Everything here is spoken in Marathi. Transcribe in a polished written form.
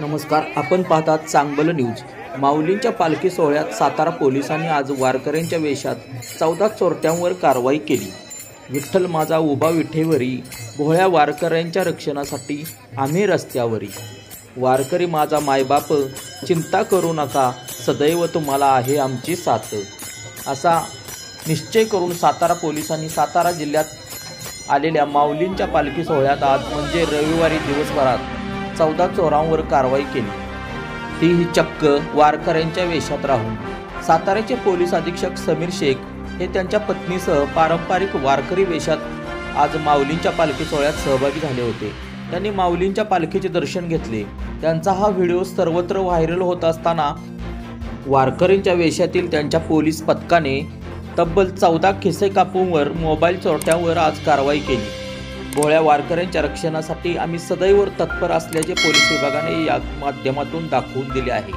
नमस्कार, आपण पाहतात चांगलं न्यूज। माऊलींच्या पालखी सोहळ्यात सातारा पोलिसांनी आज वारकऱ्यांच्या वेशात 14 चोरट्यांवर कारवाई केली। विठ्ठल माझा उभा विठेवरी, भोळ्या वारकऱ्यांच्या रक्षणासाठी आम्ही रस्त्यावरी। वारकरी माझा मायबाप, चिंता करू नका, सदैव तुम्हाला आहे आमची साथ, असा निश्चय करून सातारा पोलिसांनी सातारा जिल्ह्यात आलेल्या माऊलींच्या पालखी सोहळ्यात आज म्हणजे रविवारी दिवसभरात 14 चोरांवर कारवाई केली, तीही चक्क वारकऱ्यांच्या वेशात राहून। साताऱ्याचे पोलीस अधीक्षक समीर शेख हे त्यांच्या पत्नीसह पारंपरिक वारकरी वेशात आज माऊलींच्या पालखी सोहळ्यात सहभागी झाले होते। त्यांनी माऊलींच्या पालखीचे दर्शन घेतले। त्यांचा हा व्हिडिओ सर्वत्र व्हायरल होत असताना वारकऱ्यांच्या वेशातील त्यांच्या पोलीस पथकाने तब्बल 14 खिसे कापूंवर मोबाईल चोरट्यांवर आज कारवाई केली। भोळ्या वारकऱ्यांच्या रक्षणासाठी आम्ही सदैव तत्पर असल्याचे पोलीस विभागाने या माध्यमातून दाखवून दिले आहे।